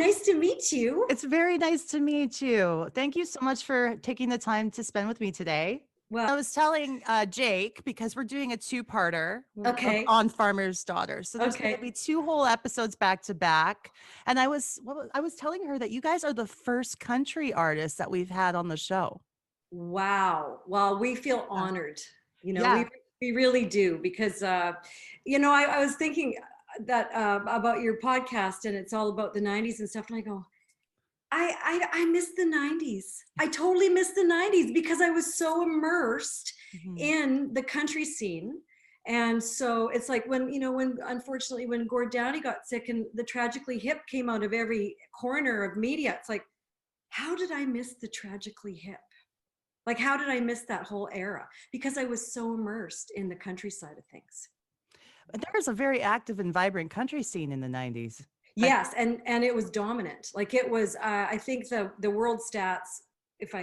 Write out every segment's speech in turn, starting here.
nice to meet you. It's very nice to meet you. Thank you so much for taking the time to spend with me today. Well, I was telling Jake, because we're doing a two-parter of okay. On Farmer's Daughter. So there's going to Okay. be two whole episodes back to back. And I was telling her that you guys are the first country artists that we've had on the show. Wow. Well, we feel Yeah. honored. You know, Yeah. we really do because I was thinking that about your podcast and it's all about the 90s and stuff and I go, I miss the 90s. I totally miss the 90s because I was so immersed Mhm. in the country scene. And so it's like when unfortunately when Gord Downie got sick and the Tragically Hip came out of every corner of media, it's like, how did I miss the Tragically Hip? Like, how did I miss that whole era? Because I was so immersed in the countryside of things. There was a very active and vibrant country scene in the 90s. Yes, and it was dominant. Like it was. I think the world stats, if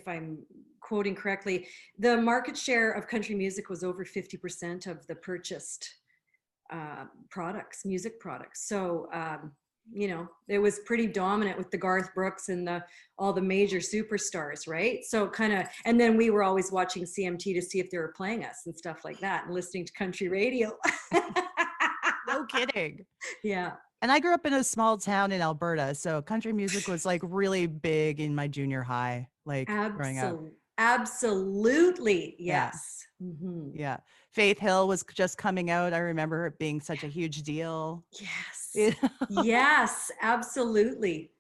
I'm quoting correctly, the market share of country music was over 50% of the purchased music products. So it was pretty dominant with the Garth Brooks and all the major superstars, right? So kind of, and then we were always watching CMT to see if they were playing us and stuff like that, and listening to country radio. No kidding. Yeah. And I grew up in a small town in Alberta, so country music was like really big in my junior high, like growing up. Absolutely, Yeah. yes. Hmm. Yeah. Faith Hill was just coming out. I remember it being such a huge deal. Yes, Yeah. yes, absolutely.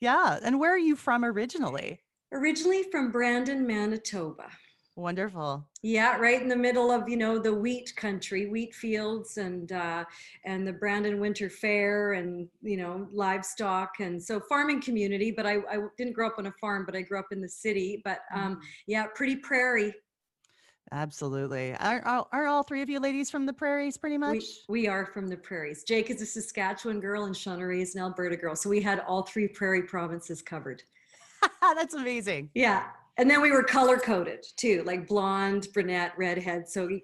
Yeah. And where are you from originally? Originally from Brandon, Manitoba. Wonderful. Yeah, right in the middle of the wheat country, wheat fields, and the Brandon Winter Fair, and livestock, and so farming community. But I didn't grow up on a farm, but I grew up in the city. But Mhm. yeah, pretty prairie. Absolutely. Are all three of you ladies from the prairies pretty much? We are from the prairies. Jake is a Saskatchewan girl, and Shauna is an Alberta girl. So we had all three prairie provinces covered. That's amazing. Yeah. And then we were color coded too, like blonde, brunette, redhead. So we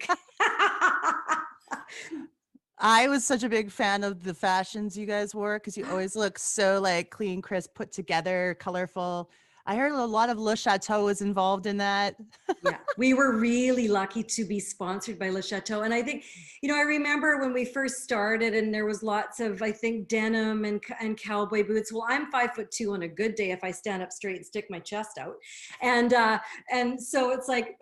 I was such a big fan of the fashions you guys wore because you always look so like clean, crisp, put together, colorful. I heard a lot of Le Chateau was involved in that. Yeah, we were really lucky to be sponsored by Le Chateau. And I think, I remember when we first started and there was lots of, I think, denim and cowboy boots. Well, I'm 5'2" on a good day if I stand up straight and stick my chest out. And so it's like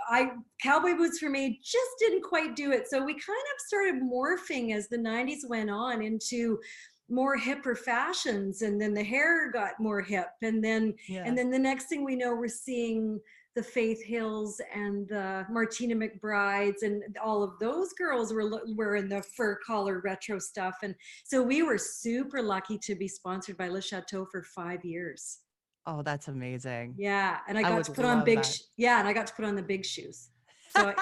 cowboy boots for me just didn't quite do it. So we kind of started morphing as the 90s went on into more hipper fashions, and then the hair got more hip, and then Yeah. and then the next thing we know, we're seeing the Faith Hills and the Martina McBrides, and all of those girls were in the fur collar retro stuff. And so we were super lucky to be sponsored by Le Chateau for 5 years. Oh, that's amazing. Yeah, and I I got would to put on love that. yeah, and I got to put on the big shoes. So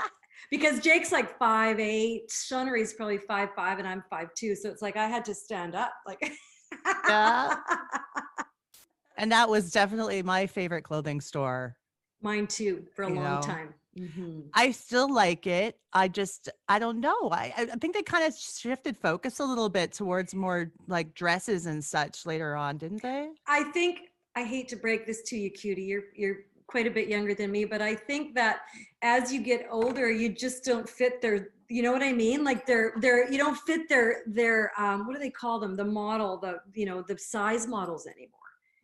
because Jake's like 5'8", Shonnery's probably 5'5", and I'm 5'2", so it's like I had to stand up like. Yeah. And that was definitely my favorite clothing store, Mine too, for a you long know. time. Hmm. I still like it. I don't know. I think they kind of shifted focus a little bit towards more like dresses and such later on, didn't they? I think, I hate to break this to you, Cutie. You're quite a bit younger than me, but I think that as you get older, you just don't fit their. You know what I mean? Like you don't fit their what do they call them? The model, the size models anymore.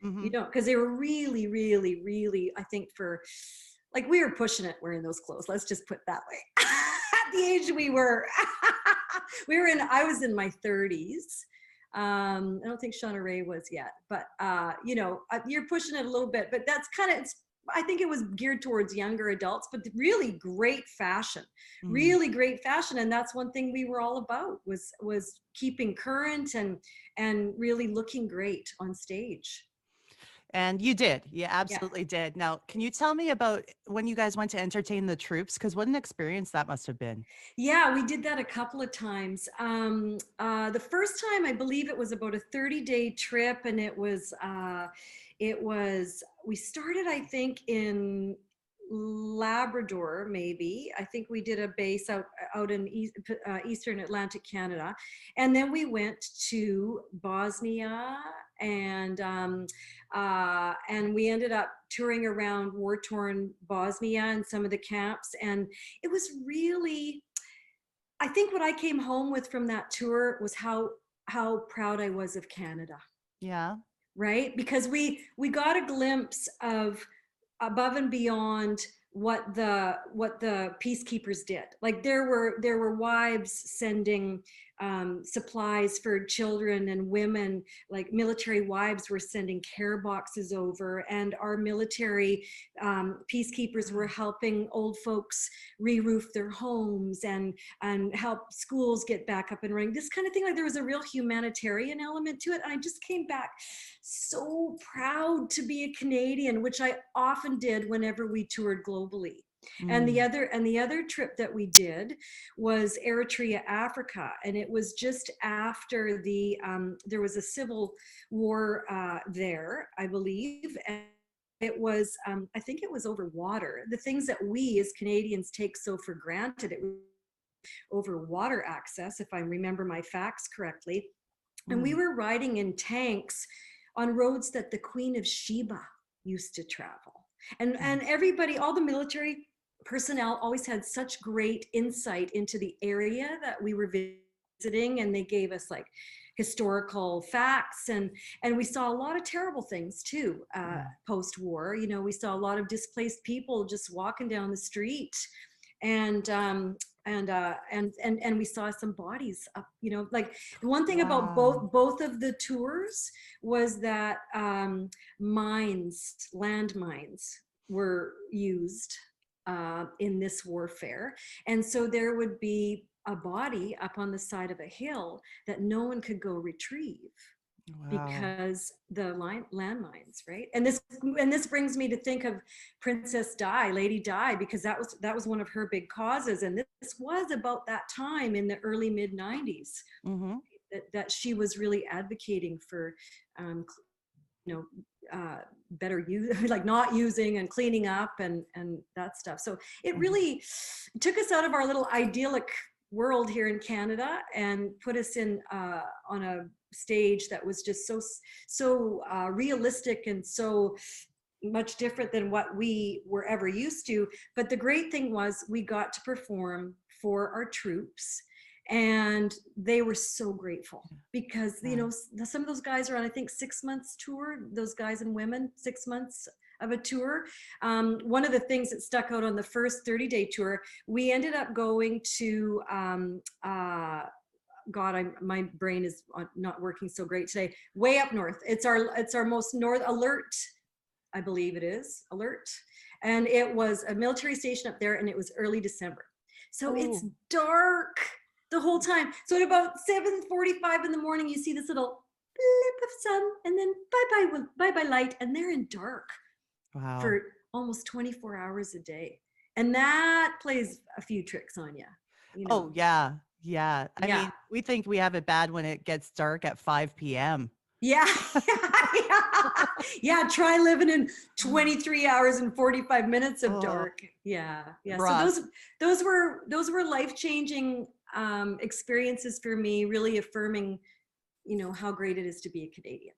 You Hmm. don't, because they were really, really, really. I think for like we were pushing it wearing those clothes. Let's just put it that way. At the age we were, I was in my 30s. I don't think Shauna Ray was yet, but you're pushing it a little bit, but that's kind of, I think it was geared towards younger adults, but Mm. really great fashion. And that's one thing we were all about was keeping current and really looking great on stage. And you did. You Yeah. absolutely did. Now, can you tell me about when you guys went to entertain the troops? Because what an experience that must have been. Yeah, we did that a couple of times. The first time, I believe it was about a 30-day trip, and we started, I think, in Labrador, maybe. I think we did a base out in Eastern Atlantic Canada. And then we went to Bosnia, and we ended up touring around war-torn Bosnia and some of the camps. And it was really, I think what I came home with from that tour was how proud I was of Canada. Yeah. Right? Because we got a glimpse of above and beyond what the peacekeepers did. Like there were wives sending supplies for children and women, like military wives were sending care boxes over, and our military peacekeepers were helping old folks re-roof their homes and help schools get back up and running. This kind of thing, like there was a real humanitarian element to it. And I just came back so proud to be a Canadian, which I often did whenever we toured globally. And the other trip that we did was Eritrea, Africa, and it was just after there was a civil war there, I believe, and it was I think it was over water. The things that we as Canadians take so for granted, it was over water access, if I remember my facts correctly, and we were riding in tanks on roads that the Queen of Sheba used to travel, and everybody, all the military personnel always had such great insight into the area that we were visiting, and they gave us like historical facts, and we saw a lot of terrible things too post-war. You know, we saw a lot of displaced people just walking down the street, and we saw some bodies up, you know. Like the one thing about both of the tours was that landmines were used in this warfare. And so there would be a body up on the side of a hill that no one could go retrieve because the landmines, right? And this brings me to think of Princess Di, Lady Di, because that was one of her big causes. And this was about that time in the early mid 90s that she was really advocating for better use, like not using and cleaning up and that stuff. So it really took us out of our little idyllic world here in Canada and put us in on a stage that was just so realistic and so much different than what we were ever used to. But the great thing was we got to perform for our troops, and they were so grateful because you know, some of those guys are on, I think, 6 months tour, those guys and women, 6 months of a tour. One of the things that stuck out on the first 30-day tour, we ended up going to my brain is not working so great today, way up north. It's our most north, Alert, I believe it is, Alert, and it was a military station up there, and it was early December, so it's dark the whole time. So at about 7:45 in the morning, you see this little blip of sun, and then bye-bye light, and they're in dark for almost 24 hours a day. And that plays a few tricks on you. You know? Oh, yeah. Yeah. I mean, we think we have it bad when it gets dark at 5 p.m. Yeah. Yeah. Try living in 23 hours and 45 minutes of dark. Yeah. Yeah. Rough. So those were life-changing experiences for me, really affirming, you know, how great it is to be a Canadian.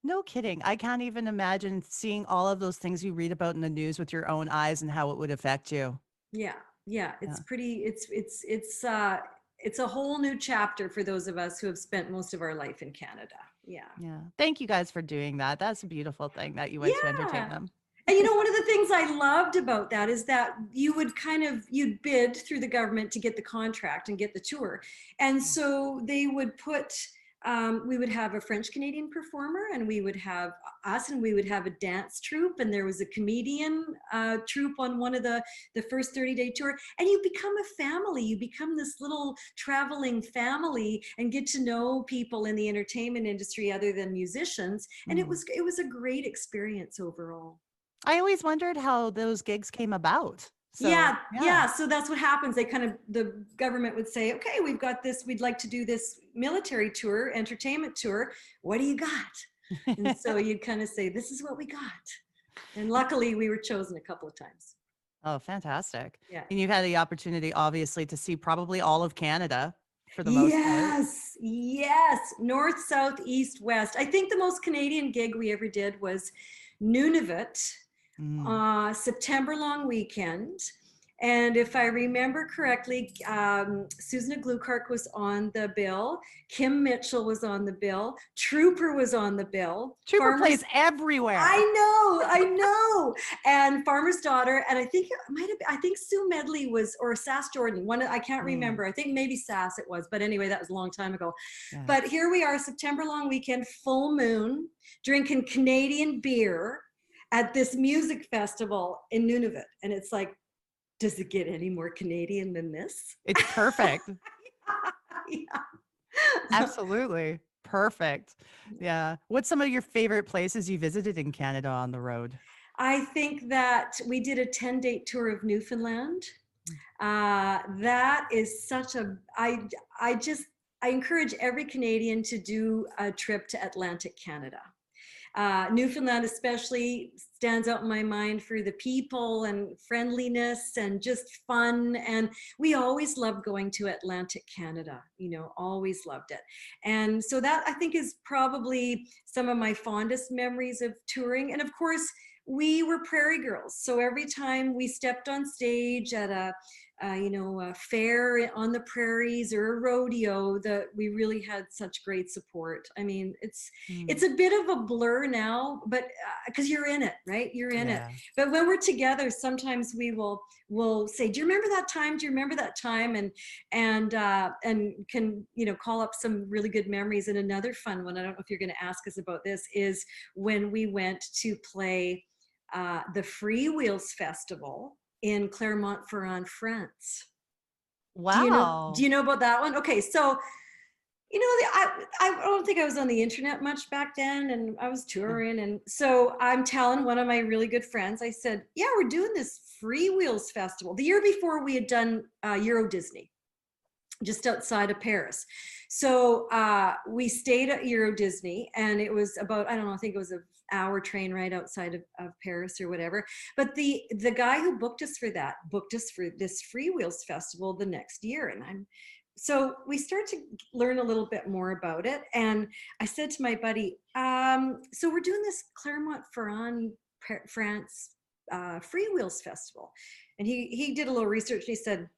No kidding. I can't even imagine seeing all of those things you read about in the news with your own eyes and how it would affect you. Yeah. Yeah. It's pretty, it's a whole new chapter for those of us who have spent most of our life in Canada. Yeah. Yeah. Thank you guys for doing that. That's a beautiful thing that you went to entertain them. And you know, one of the things I loved about that is that you'd bid through the government to get the contract and get the tour. And so they would put, we would have a French Canadian performer, and we would have us, and we would have a dance troupe, and there was a comedian troupe on one of the first 30-day tour. And you become a family. You become this little traveling family and get to know people in the entertainment industry other than musicians. And it was a great experience overall. I always wondered how those gigs came about. So, yeah. So that's what happens. The government would say, okay, we've got this, we'd like to do this military tour, entertainment tour. What do you got? And so you'd kind of say, this is what we got. And luckily we were chosen a couple of times. Oh, fantastic. Yeah. And you've had the opportunity, obviously, to see probably all of Canada for the most part. Yes, yes. North, south, east, west. I think the most Canadian gig we ever did was Nunavut, Mm. September long weekend. And if I remember correctly, Susan Glukark was on the bill. Kim Mitchell was on the bill. Trooper was on the bill. Trooper plays everywhere. I know. And Farmer's Daughter, and I think it might have been, I think Sue Medley was, or Sass Jordan, one, I can't remember. I think maybe Sass it was, but anyway, that was a long time ago. Yeah. But here we are, September long weekend, full moon, drinking Canadian beer at this music festival in Nunavut. And it's like, does it get any more Canadian than this? It's perfect. Yeah. Absolutely. Perfect. Yeah. What's some of your favorite places you visited in Canada on the road? I think that we did a 10-date tour of Newfoundland. That is such a, I encourage every Canadian to do a trip to Atlantic Canada. Newfoundland especially stands out in my mind for the people and friendliness and just fun. And we always loved going to Atlantic Canada, you know, always loved it. And so that I think is probably some of my fondest memories of touring. And of course, we were prairie girls. So every time we stepped on stage at a fair on the prairies or a rodeo, that we really had such great support. I mean, it's a bit of a blur now, but because you're in it, right? You're in it. But when we're together, sometimes we'll say, "Do you remember that time? Do you remember that time?" And can call up some really good memories. And another fun one, I don't know if you're going to ask us about this, is when we went to play the Freewheels Festival in Clermont-Ferrand, France. Wow. Do you know about that one? Okay, so I don't think I was on the internet much back then, and I was touring, and so I'm telling one of my really good friends, I said, "Yeah, we're doing this Freewheels Festival." The year before, we had done Euro Disney, just outside of Paris. So we stayed at Euro Disney, and it was about, I don't know, I think it was an hour train ride outside of Paris or whatever. But the guy who booked us for this Freewheels Festival the next year. And so we start to learn a little bit more about it. And I said to my buddy, so we're doing this Clermont-Ferrand, France Freewheels Festival. And he did a little research, and he said,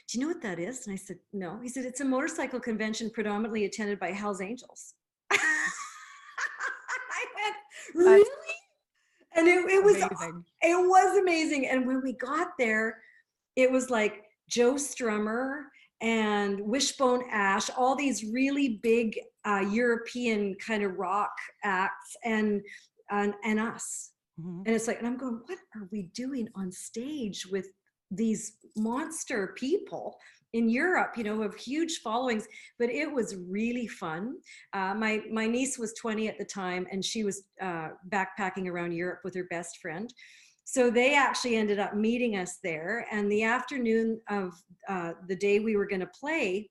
"Do you know what that is?" And I said, "No." He said, "It's a motorcycle convention predominantly attended by Hell's Angels." I went, "Really?" And it was amazing. It was amazing. And when we got there, it was like Joe Strummer and Wishbone Ash, all these really big European kind of rock acts, and us. Mm-hmm. And it's like, and I'm going, what are we doing on stage with these monster people in Europe, of huge followings? But it was really fun. My niece was 20 at the time, and she was backpacking around Europe with her best friend. So they actually ended up meeting us there. And the afternoon of the day we were going to play,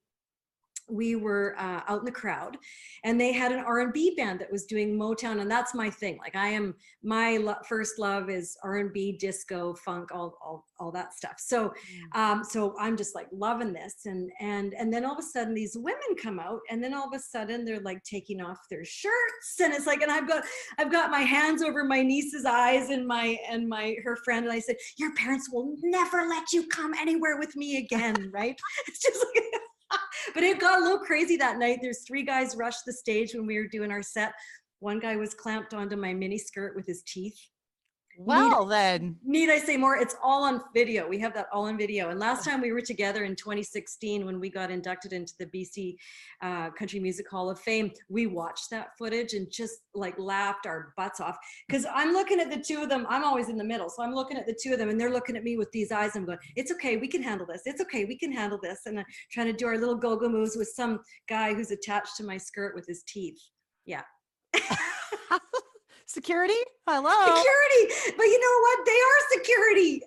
we were out in the crowd, and they had an R&B band that was doing Motown, and that's my thing. Like, my first love is R&B, disco, funk, all that stuff. So so I'm just like loving this, and then all of a sudden these women come out, and then all of a sudden they're like taking off their shirts, and it's like, and I've got my hands over my niece's eyes and her friend, and I said, "Your parents will never let you come anywhere with me again." Right? It's just like but it got a little crazy that night. There's 3 guys rushed the stage when we were doing our set. One guy was clamped onto my mini skirt with his teeth. Well, need I say more? It's all on video. We have that all on video. And last time we were together in 2016, when we got inducted into the BC Country Music Hall of Fame, we watched that footage and just like laughed our butts off. Because I'm looking at the two of them. I'm always in the middle. So I'm looking at the two of them, and they're looking at me with these eyes. I'm going, "It's okay. We can handle this. It's okay. We can handle this." And I'm trying to do our little go-go moves with some guy who's attached to my skirt with his teeth. Yeah. Security? Hello. Security. But you know what? They are security.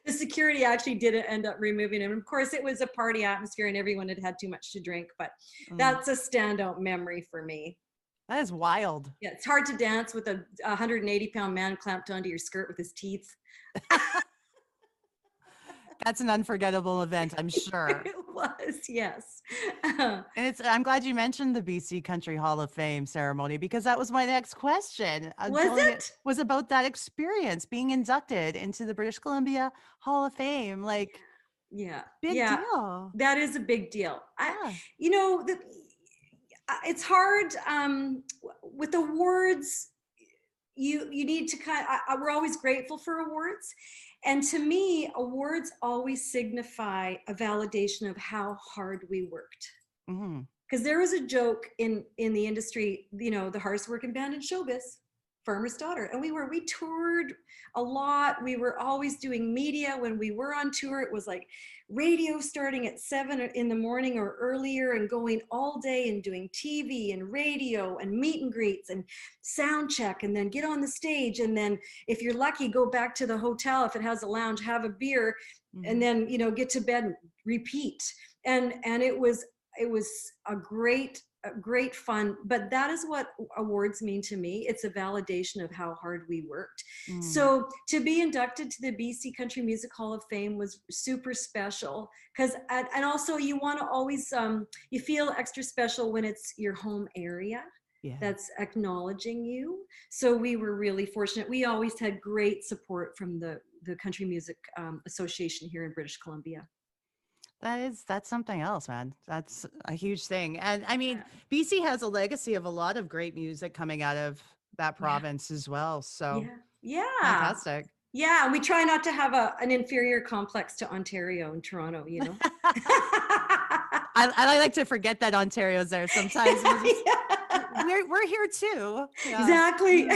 The security actually didn't end up removing him. Of course, it was a party atmosphere, and everyone had too much to drink. But that's a standout memory for me. That is wild. Yeah, it's hard to dance with a 180-pound man clamped onto your skirt with his teeth. That's an unforgettable event, I'm sure. It was, yes. And I'm glad you mentioned the BC Country Hall of Fame ceremony because that was my next question. Was It it? was about that experience being inducted into the British Columbia Hall of Fame. Like, Yeah, big yeah, deal. that is a big deal. Yeah. You know, it's hard with awards. You need to we're always grateful for awards, and to me, awards always signify a validation of how hard we worked. Hmm. Because there was a joke in the industry, you know, the hardest working band in showbiz, Farmer's Daughter. And we toured a lot. We were always doing media. When we were on tour, it was like radio starting at 7 in the morning or earlier and going all day and doing TV and radio and meet and greets and sound check and then get on the stage. And then if you're lucky, go back to the hotel if it has a lounge, have a beer, and then, you know, get to bed and repeat. And it was a great fun, but that is what awards mean to me. It's a validation of how hard we worked. So to be inducted to the BC Country Music Hall of Fame was super special because, and also you want to always, you feel extra special when it's your home area. Yeah. That's acknowledging you. So we were really fortunate. We always had great support from the Country Music Association here in British Columbia. That's something else, man. That's a huge thing. And I mean, Yeah. BC has a legacy of a lot of great music coming out of that Yeah. province as well. So Yeah. Yeah. fantastic. Yeah. We try not to have an inferior complex to Ontario and Toronto, you know? I like to forget that Ontario's there sometimes. We're here too. Yeah. Exactly.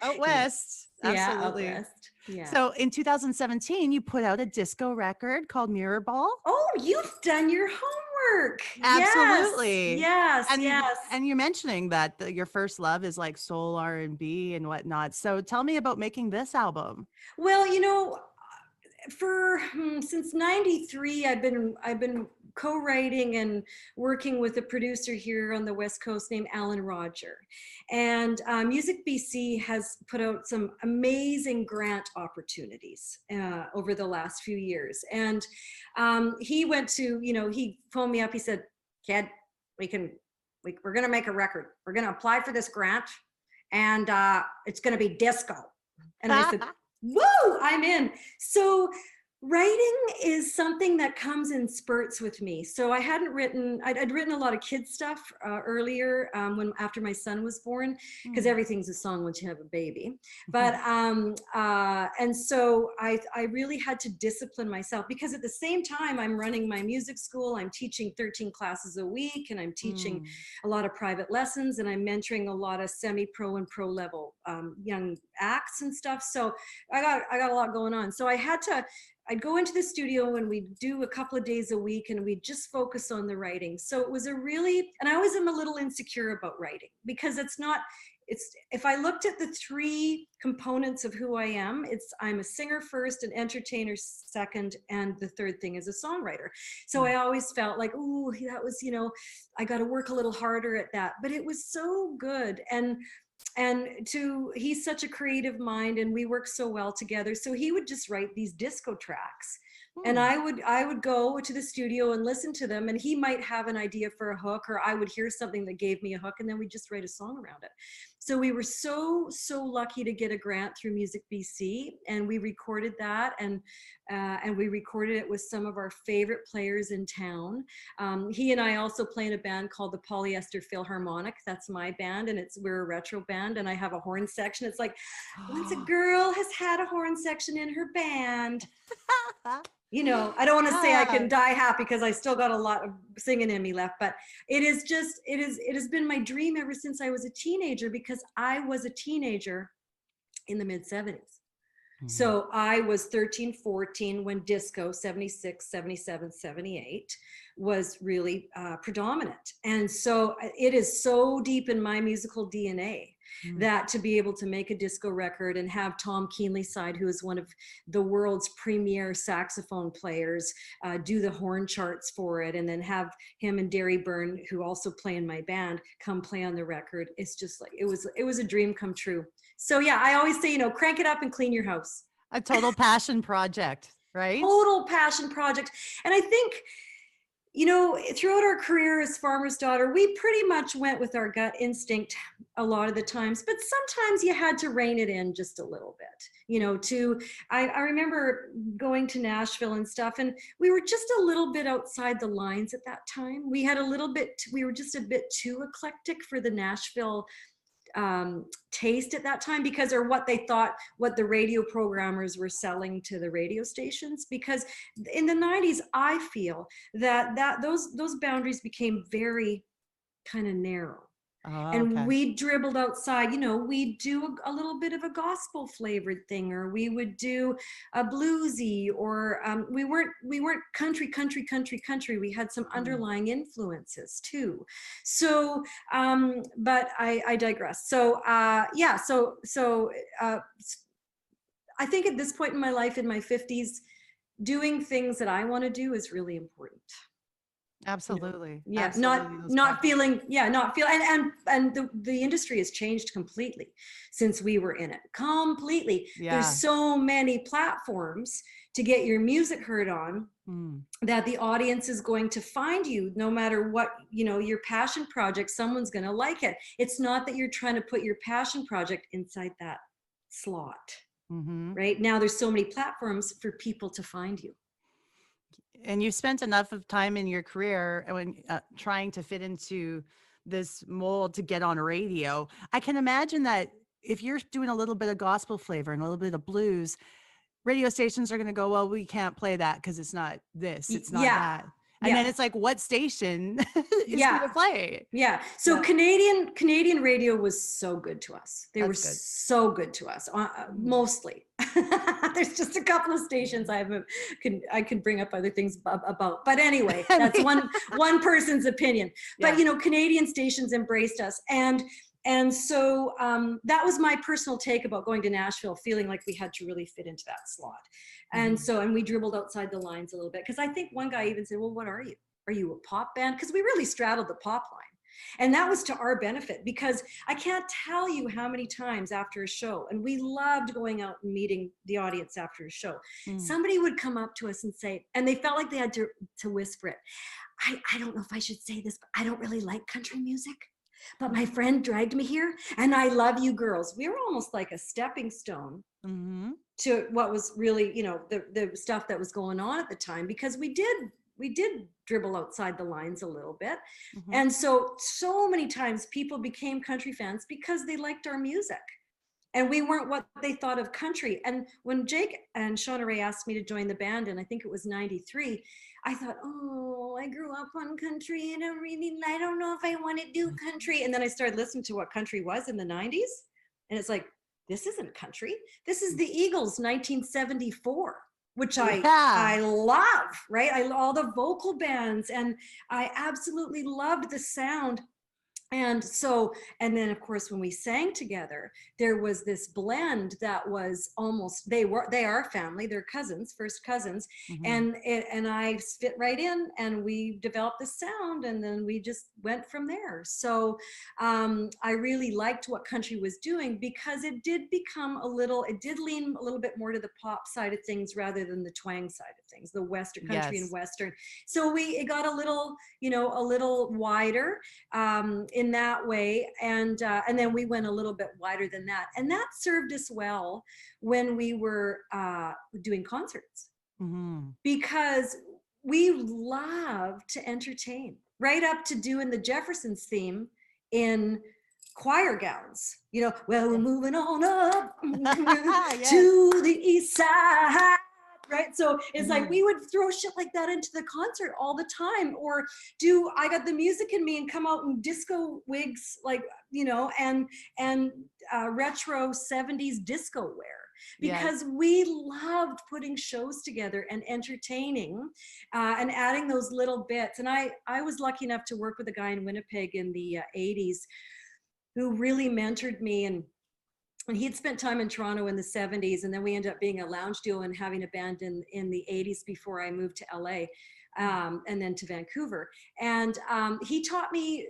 Out west. Yeah, out Absolutely. west. Yeah. So in 2017, you put out a disco record called Mirror Ball. Oh, you've done your homework. Absolutely. Yes. And Yes. and you're mentioning that your first love is like soul R&B and whatnot. So tell me about making this album. Well, you know, for since 93 I've been co-writing and working with a producer here on the West Coast named Alan Roger, and Music BC has put out some amazing grant opportunities over the last few years. And he went to, you know, he phoned me up, he said, "Kid, we're gonna make a record, we're gonna apply for this grant, and it's gonna be disco." And I said, whoa, I'm in. So writing is something that comes in spurts with me. So I'd written a lot of kids stuff earlier after my son was born, because everything's a song once you have a baby. But and so I really had to discipline myself, because at the same time I'm running my music school, I'm teaching 13 classes a week, and I'm teaching a lot of private lessons, and I'm mentoring a lot of semi-pro and pro level young acts and stuff. So I got a lot going on. So I'd go into the studio and we'd do a couple of days a week, and we'd just focus on the writing. So it was and I always am a little insecure about writing, because if I looked at the three components of who I am, I'm a singer first, an entertainer second, and the third thing is a songwriter. So I always felt like, ooh, that was, you know, I got to work a little harder at that, but it was so good. And he's such a creative mind, and we work so well together. So he would just write these disco tracks, and I would go to the studio and listen to them, and he might have an idea for a hook, or I would hear something that gave me a hook, and then we'd just write a song around it. So we were so lucky to get a grant through Music BC, and we recorded that, and we recorded it with some of our favorite players in town. He and I also play in a band called the Polyester Philharmonic. That's my band, and we're a retro band, and I have a horn section. It's like, once a girl has had a horn section in her band. You know, I don't want to say I can die happy, because I still got a lot of singing in me left, but it has been my dream ever since I was a teenager, because I was a teenager in the mid 70s. So I was 13, 14 when disco, 76, 77, 78 was really predominant. And so it is so deep in my musical DNA. that to be able to make a disco record and have Tom Keenlyside, who is one of the world's premier saxophone players, do the horn charts for it, and then have him and Derry Byrne, who also play in my band, come play on the record. It's just like, it was a dream come true. So yeah, I always say, crank it up and clean your house. A total passion project, right? Total passion project. And I think, throughout our career as Farmer's Daughter, we pretty much went with our gut instinct a lot of the times, but sometimes you had to rein it in just a little bit, I remember going to Nashville and stuff, and we were just a little bit outside the lines at that time. We were just a bit too eclectic for the Nashville taste at that time, because, or what they thought, what the radio programmers were selling to the radio stations, because in the 90s, I feel that those boundaries became very kind of narrow. Oh, And okay. we dribbled outside, we'd do a little bit of a gospel flavored thing, or we would do a bluesy, or we weren't country. We had some underlying influences too. So, but I digress. So, yeah, so I think at this point in my life, in my 50s, doing things that I want to do is really important. Absolutely. Yeah, Absolutely. not feeling and the industry has changed completely since we were in it. Completely. Yeah. There's so many platforms to get your music heard on that the audience is going to find you no matter what, your passion project, someone's going to like it. It's not that you're trying to put your passion project inside that slot. Right now, there's so many platforms for people to find you. And you spent enough of time in your career when trying to fit into this mold to get on radio. I can imagine that if you're doing a little bit of gospel flavor and a little bit of blues, radio stations are going to go, well, we can't play that because it's not this, it's not that. And then it's like, what station is going to play? Yeah. So Canadian radio was so good to us. They were so good to us, mostly. There's just a couple of stations I could bring up other things about. But anyway, that's one person's opinion. But, Canadian stations embraced us. And so that was my personal take about going to Nashville, feeling like we had to really fit into that slot. And and we dribbled outside the lines a little bit. Because I think one guy even said, well, what are you? Are you a pop band? Because we really straddled the pop line. And that was to our benefit, because I can't tell you how many times after a show, and we loved going out and meeting the audience after a show, somebody would come up to us and say, and they felt like they had to whisper it, I don't know if I should say this, but I don't really like country music. But my friend dragged me here, and I love you girls. We were almost like a stepping stone to what was really, the stuff that was going on at the time, because we did dribble outside the lines a little bit. And so many times people became country fans because they liked our music. And we weren't what they thought of country. And when Jake and Shauna Ray asked me to join the band, and I think it was 93, I thought, oh, I grew up on country and I don't know if I want to do country. And then I started listening to what country was in the 90s. And it's like, this isn't country. This is the Eagles, 1974, which I love, right? All the vocal bands, and I absolutely loved the sound. And then of course, when we sang together, there was this blend that was almost, they are family, they're cousins, first cousins. And I fit right in, and we developed the sound, and then we just went from there. So I really liked what country was doing, because it did lean a little bit more to the pop side of things rather than the twang side of things, the Western country and Western. So it got a little wider in that way, and then we went a little bit wider than that, and that served us well when we were doing concerts, because we love to entertain, right up to doing the Jeffersons theme in choir gowns, well, we're moving on up to the east side. Right. So it's like we would throw shit like that into the concert all the time, or do I Got the Music in Me and come out in disco wigs, like, and retro 70s disco wear, because we loved putting shows together and entertaining and adding those little bits. And I was lucky enough to work with a guy in Winnipeg in the 80s who really mentored me, and he had spent time in Toronto in the 70s, and then we ended up being a lounge duo and having a band in the 80s before I moved to LA, and then to Vancouver. And he taught me,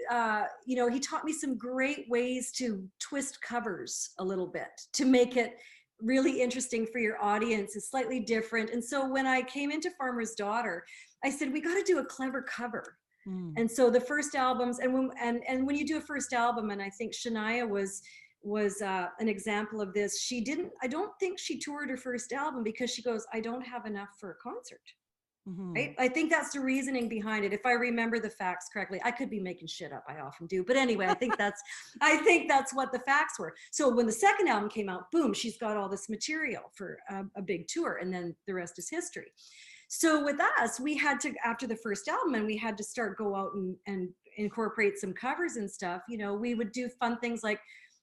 he taught me some great ways to twist covers a little bit to make it really interesting for your audience. It's slightly different. And so when I came into Farmer's Daughter, I said, we got to do a clever cover. And so the first albums, and when you do a first album, and I think Shania was an example of this. I don't think she toured her first album because she goes, I don't have enough for a concert. Right? I think that's the reasoning behind it. If I remember the facts correctly, I could be making shit up. I often do. But anyway, I think that's what the facts were. So when the second album came out, boom, she's got all this material for a big tour, and then the rest is history. So with us, we had to, after the first album, and we had to start go out and incorporate some covers and stuff. We would do fun things like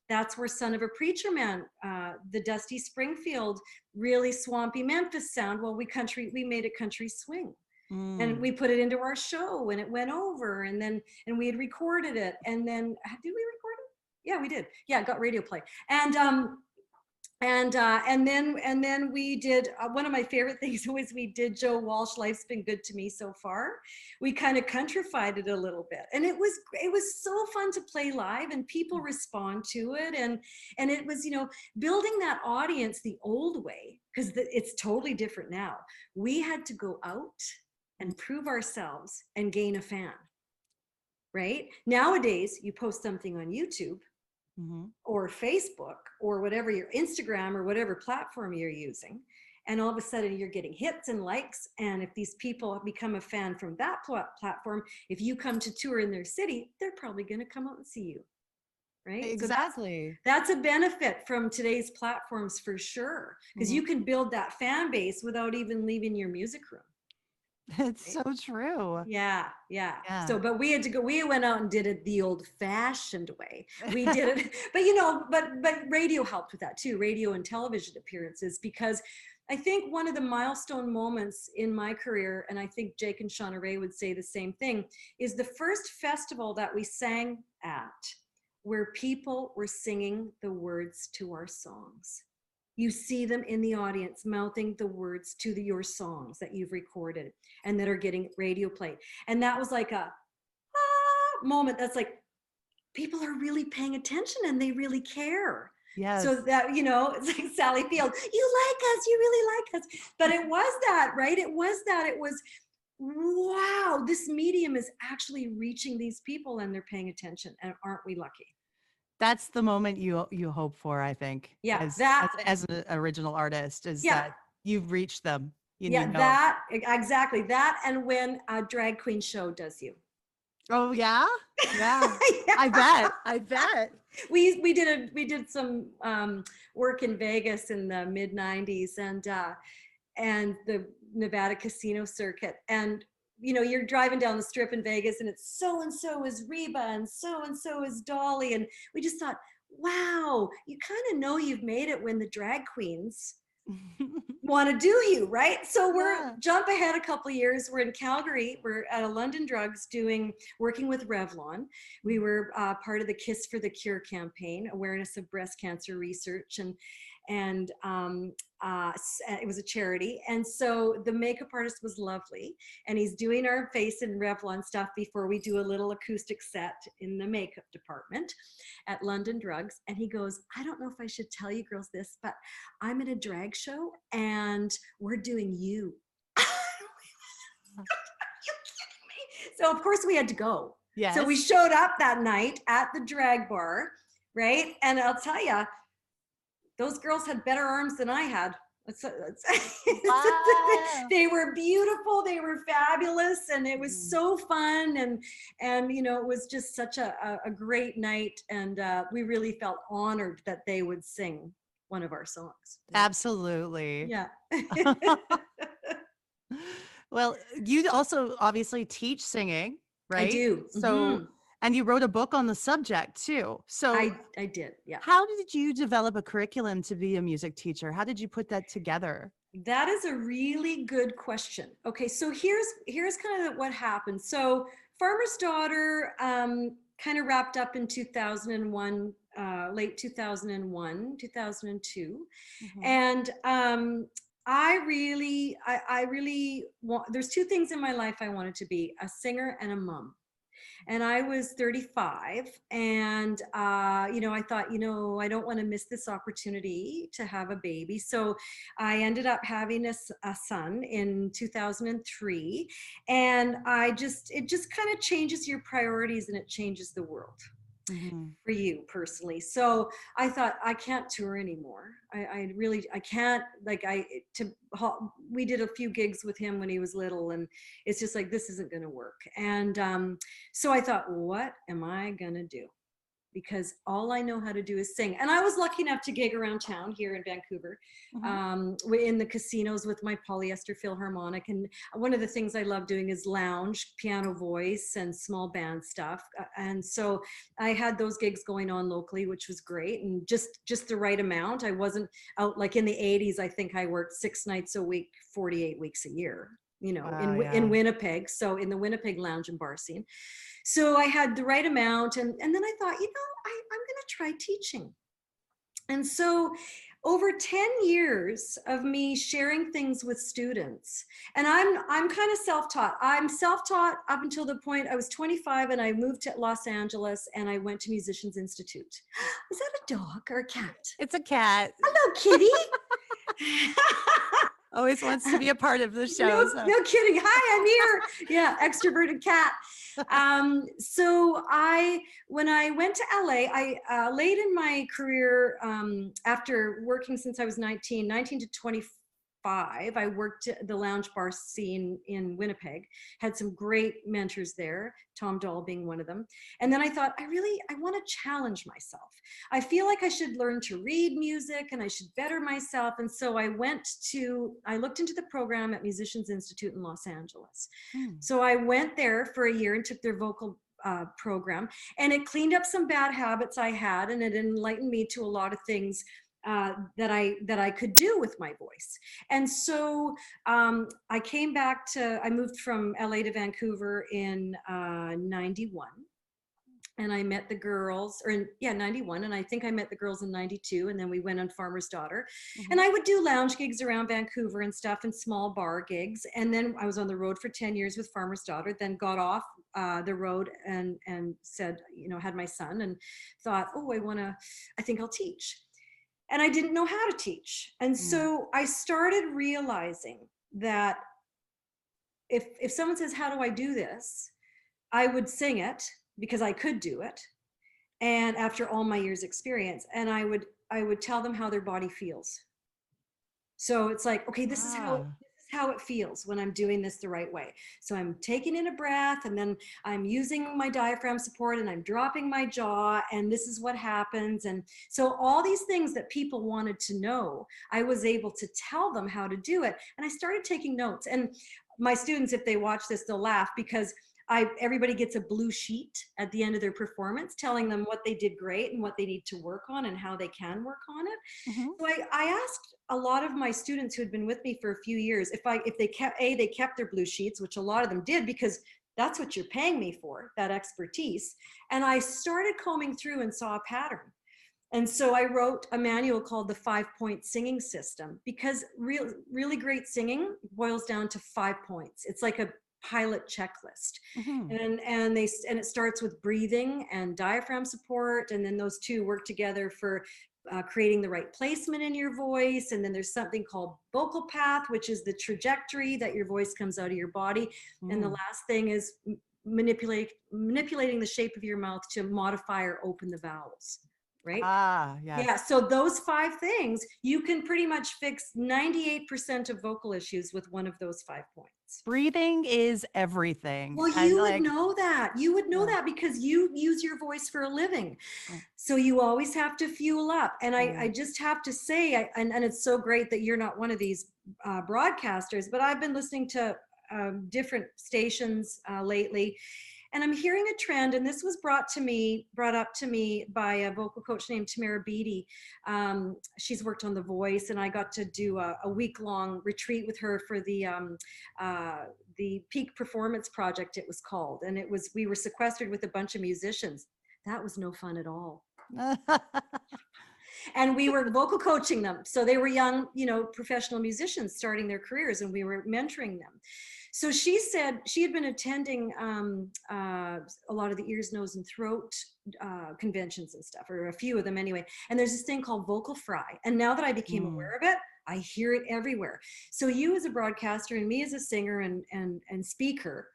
That's Where Son of a Preacher Man, the Dusty Springfield, really swampy Memphis sound. Well, we made it country swing. And we put it into our show, and it went over, and we had recorded it. And then, did we record it? Yeah, we did. Yeah, it got radio play. And then we did, one of my favorite things was we did Joe Walsh, Life's Been Good to Me So Far. We kind of countrified it a little bit, and it was so fun to play live, and people respond to it, and it was, building that audience the old way, because it's totally different now. We had to go out and prove ourselves and gain a fan. Right? Nowadays, you post something on YouTube, or Facebook, or whatever, your Instagram, or whatever platform you're using, and all of a sudden you're getting hits and likes. And if these people become a fan from that platform, if you come to tour in their city, they're probably going to come out and see you. Right? Exactly. So that's a benefit from today's platforms for sure, because you can build that fan base without even leaving your music room. It's so true. Yeah. So, but we went out and did it the old fashioned way. We did it, but radio helped with that too. Radio and television appearances, because I think one of the milestone moments in my career, and I think Jake and Shauna Ray would say the same thing, is the first festival that we sang at where people were singing the words to our songs. You see them in the audience mouthing the words to your songs that you've recorded and that are getting radio play. And that was like a moment that's like, people are really paying attention and they really care. Yes. So that, it's like Sally Field, you like us, you really like us. But it was that, right? It was, wow, this medium is actually reaching these people and they're paying attention. And aren't we lucky? That's the moment you hope for, I think. Yeah, as an original artist, is that you've reached them. That exactly that, and when a drag queen show does you. Oh yeah. Yeah. I bet. We did some work in Vegas in the mid '90s, and the Nevada casino circuit, and you're driving down the strip in Vegas, and it's so and so is Reba, and so is Dolly, and we just thought, wow, you kind of know you've made it when the drag queens want to do you, right? So jump ahead a couple of years. We're in Calgary. We're at a London Drugs working with Revlon. We were part of the Kiss for the Cure campaign, awareness of breast cancer research, and it was a charity. And so the makeup artist was lovely, and he's doing our face in Revlon stuff before we do a little acoustic set in the makeup department at London Drugs. And he goes, I don't know if I should tell you girls this, but I'm in a drag show and we're doing you. Are you kidding me? So of course we had to go. Yes. So we showed up that night at the drag bar, right? And I'll tell you, those girls had better arms than I had. Wow. They were beautiful. They were fabulous. And it was so fun. And it was just such a great night. And we really felt honored that they would sing one of our songs. Absolutely. Yeah. Well, you also obviously teach singing, right? I do. So, and you wrote a book on the subject too. So I did. Yeah. How did you develop a curriculum to be a music teacher? How did you put that together? That is a really good question. Okay, so here's kind of what happened. So Farmer's Daughter, kind of wrapped up in 2001, late 2001, 2002. Mhm. And I really want, there's two things in my life I wanted to be: a singer and a mom. And I was 35, and I thought, I don't want to miss this opportunity to have a baby. So I ended up having a son in 2003. And it just kind of changes your priorities, and it changes the world Mhm. for you personally. So I thought, I can't tour anymore. I can't, like, we did a few gigs with him when he was little, and it's just like, this isn't going to work. And so I thought, what am I going to do? Because all I know how to do is sing. And I was lucky enough to gig around town here in Vancouver, Mhm. in the casinos with my polyester Philharmonic. And one of the things I love doing is lounge, piano voice, and small band stuff. And so I had those gigs going on locally, which was great, and just the right amount. I wasn't out like in the 80s. I think I worked 6 nights a week, 48 weeks a year, Wow, in yeah. Winnipeg. So in the Winnipeg lounge and bar scene. So I had the right amount. And then I thought, I'm going to try teaching. And so over 10 years of me sharing things with students, and I'm kind of self-taught. I'm self-taught up until the point I was 25, and I moved to Los Angeles, and I went to Musicians Institute. Was that a dog or a cat? It's a cat. Hello, kitty. Always wants to be a part of the show. No, So. no kidding. Hi, I'm here. Yeah, extroverted cat. So when I went to LA, late in my career, after working since I was 19 to 25, I worked at the lounge bar scene in Winnipeg, had some great mentors there, Tom Dahl being one of them. And then I thought, I want to challenge myself. I feel like I should learn to read music, and I should better myself. And so I looked into the program at Musicians Institute in Los Angeles. Hmm. So I went there for a year and took their vocal program, and it cleaned up some bad habits I had, and it enlightened me to a lot of things that I could do with my voice. And so I moved from LA to Vancouver in 91. And I met the girls, 91. And I think I met the girls in 92. And then we went on Farmer's Daughter. And Mhm. I would do lounge gigs around Vancouver and stuff, and small bar gigs. And then I was on the road for 10 years with Farmer's Daughter, then got off the road and said, had my son, and thought, oh, I think I'll teach. And I didn't know how to teach. And Mm. so I started realizing that if someone says, how do I do this? I would sing it because I could do it. And after all my years experience, and I would tell them how their body feels. So it's like, okay, this is Ah. how it feels when I'm doing this the right way. So I'm taking in a breath, and then I'm using my diaphragm support, and I'm dropping my jaw, and this is what happens. And so all these things that people wanted to know, I was able to tell them how to do it. And I started taking notes. And my students, if they watch this, they'll laugh, because everybody gets a blue sheet at the end of their performance telling them what they did great and what they need to work on and how they can work on it. Mhm. So I asked a lot of my students who had been with me for a few years if they kept their blue sheets, which a lot of them did, because that's what you're paying me for, that expertise. And I started combing through and saw a pattern. And so I wrote a manual called the 5-point singing system, because really great singing boils down to 5 points. It's like a pilot checklist. Mhm. And it starts with breathing and diaphragm support, and then those two work together for creating the right placement in your voice. And then there's something called vocal path, which is the trajectory that your voice comes out of your body. And the Mm. last thing is manipulating the shape of your mouth to modify or open the vowels, right? Ah, Yeah, yes. so those 5 things, you can pretty much fix 98% of vocal issues with one of those 5 points. Breathing is everything. Well, And you would like, know that. You would know yeah. that because you use your voice for a living. Yeah. So you always have to fuel up. And I Yeah. just have to say, and it's so great that you're not one of these broadcasters, but I've been listening to different stations lately. and I'm hearing a trend, and this was brought up to me by a vocal coach named Tamara Beatty. She's worked on The Voice, and I got to do a week-long retreat with her for the Peak Performance Project, it was called. And we were sequestered with a bunch of musicians. That was no fun at all. And we were vocal coaching them. So they were young, professional musicians starting their careers, and we were mentoring them. So she said she had been attending a lot of the ears, nose, and throat conventions and stuff, or a few of them anyway. And there's this thing called vocal fry. And now that I became aware of it, I hear it everywhere. So you as a broadcaster and me as a singer and speaker,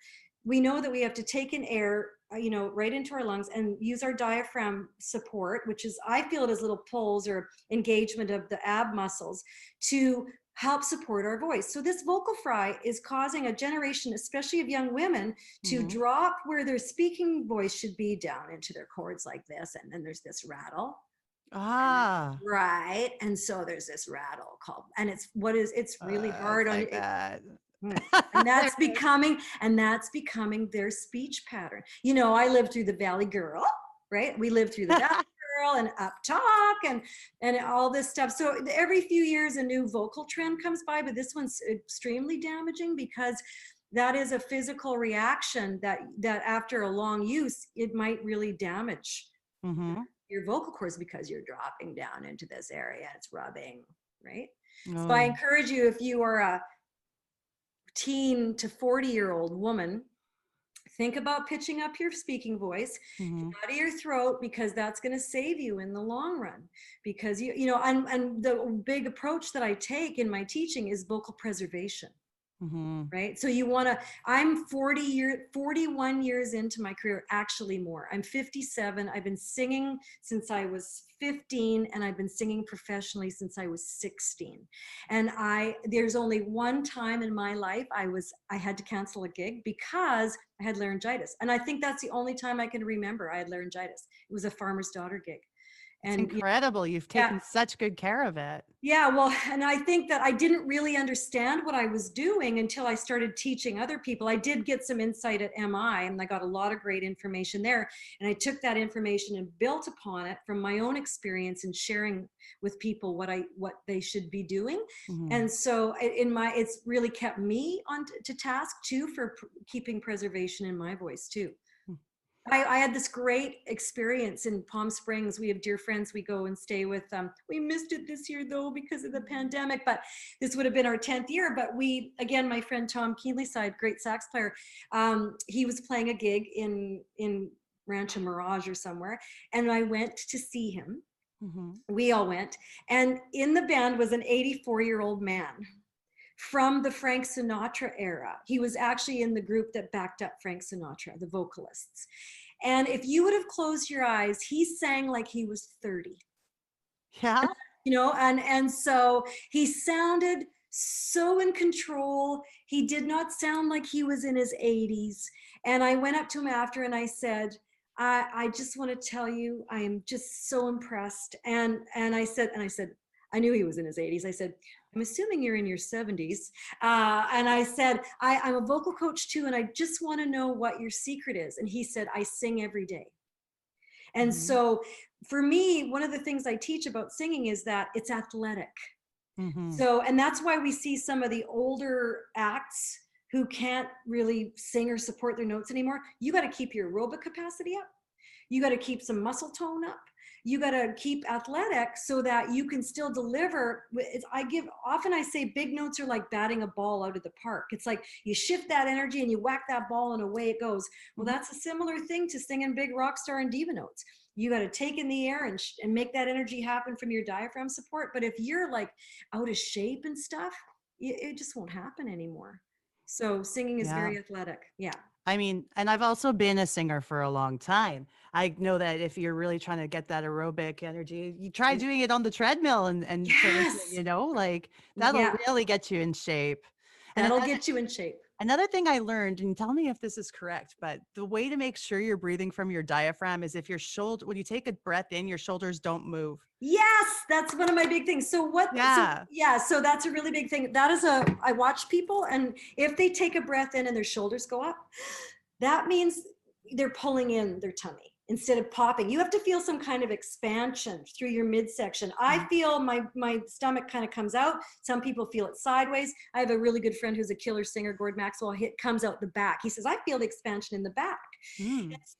we know that we have to take in air, right into our lungs and use our diaphragm support, which is, I feel it as little pulls or engagement of the ab muscles to help support our voice. So this vocal fry is causing a generation, especially of young women, to drop where their speaking voice should be down into their chords like this. And then there's this rattle. Right. And so there's this rattle called, and it's really hard on like that. And that's becoming their speech pattern. I lived through the Valley Girl, right? We lived through the Valley Girl and Up Talk and all this stuff. So every few years a new vocal trend comes by, but this one's extremely damaging because that is a physical reaction that after a long use, it might really damage your vocal cords because you're dropping down into this area. It's rubbing, right? So I encourage you, if you are a teen to 40-year-old woman, think about pitching up your speaking voice out of your throat, because that's going to save you in the long run. Because and the big approach that I take in my teaching is vocal preservation. Right. So I'm 41 years into my career, actually more. I'm 57. I've been singing since I was 15, and I've been singing professionally since I was 16. And there's only one time in my life I had to cancel a gig because I had laryngitis. And I think that's the only time I can remember I had laryngitis. It was a farmer's daughter gig. It's incredible. You've taken such good care of it. Yeah, well, and I think that I didn't really understand what I was doing until I started teaching other people. I did get some insight at MI, and I got a lot of great information there. And I took that information and built upon it from my own experience and sharing with people what they should be doing. And so it's really kept me on to task too for keeping preservation in my voice too. I had this great experience in Palm Springs. We have dear friends we go and stay with. We missed it this year though because of the pandemic, but this would have been our 10th year. But my friend Tom Keenlyside, great sax player, he was playing a gig in Rancho Mirage or somewhere, and I went to see him. We all went, and in the band was an 84-year-old man from the Frank Sinatra era. He was actually in the group that backed up Frank Sinatra, the vocalists. And if you would have closed your eyes, he sang like he was 30. Yeah. And so he sounded so in control. He did not sound like he was in his 80s. And I went up to him after and I said, I just want to tell you, I am just so impressed. And I said, I knew he was in his 80s. I said, I'm assuming you're in your 70s. And I said, I'm a vocal coach too, and I just want to know what your secret is. And he said, I sing every day. And so for me, one of the things I teach about singing is that it's athletic. So, and that's why we see some of the older acts who can't really sing or support their notes anymore. You got to keep your aerobic capacity up. You got to keep some muscle tone up. You got to keep athletic so that you can still deliver. Often I say big notes are like batting a ball out of the park. It's like you shift that energy and you whack that ball and away it goes. Well, that's a similar thing to singing big rock star and diva notes. You got to take in the air and make that energy happen from your diaphragm support. But if you're like out of shape and stuff, it just won't happen anymore. So singing is very athletic. Yeah. I mean, and I've also been a singer for a long time. I know that if you're really trying to get that aerobic energy, you try doing it on the treadmill and Yes. that'll really get you in shape. That'll get you in shape. Another thing I learned, and tell me if this is correct, but the way to make sure you're breathing from your diaphragm is if when you take a breath in, your shoulders don't move. Yes, that's one of my big things. So so that's a really big thing. I watch people, and if they take a breath in and their shoulders go up, that means they're pulling in their tummy instead of popping. You have to feel some kind of expansion through your midsection. I feel my stomach kind of comes out. Some people feel it sideways. I have a really good friend who's a killer singer, Gord Maxwell. It comes out the back. He says, I feel the expansion in the back.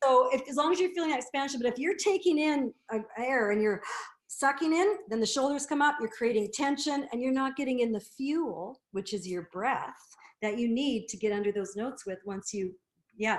So as long as you're feeling that expansion, but if you're taking in air and you're sucking in, then the shoulders come up, you're creating tension, and you're not getting in the fuel, which is your breath, that you need to get under those notes with once you,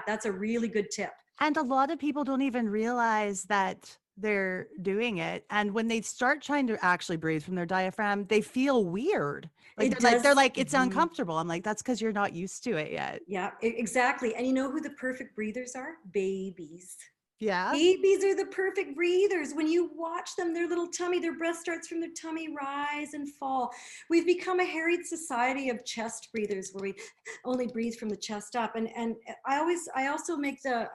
that's a really good tip. And a lot of people don't even realize that they're doing it. And when they start trying to actually breathe from their diaphragm, they feel weird. Like they're like, it's uncomfortable. I'm like, that's because you're not used to it yet. Yeah, exactly. And you know who the perfect breathers are? Babies. Yeah. Babies are the perfect breathers. When you watch them, their little tummy, their breath starts from their tummy, rise and fall. We've become a harried society of chest breathers where we only breathe from the chest up. And I also make the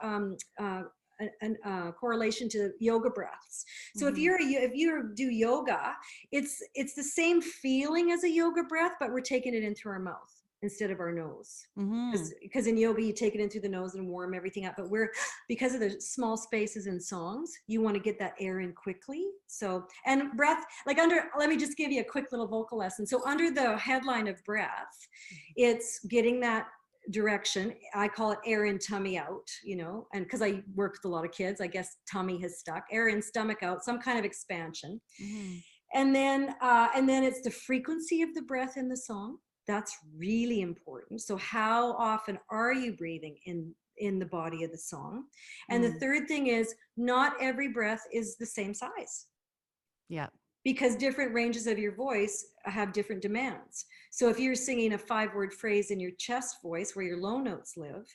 correlation to yoga breaths. So if you do yoga, it's the same feeling as a yoga breath, but we're taking it in through our mouth instead of our nose, because in yoga you take it in through the nose and warm everything up, but because of the small spaces in songs, you want to get that air in quickly. So, and breath, like let me just give you a quick little vocal lesson. So under the headline of breath, it's getting that direction. I call it air in, tummy out, and because I work with a lot of kids, I guess tummy has stuck. Air in, stomach out, some kind of expansion. And then it's the frequency of the breath in the song. That's really important. So how often are you breathing in the body of the song? And the third thing is, not every breath is the same size. Yeah. Because different ranges of your voice have different demands. So if you're singing a 5-word phrase in your chest voice where your low notes live,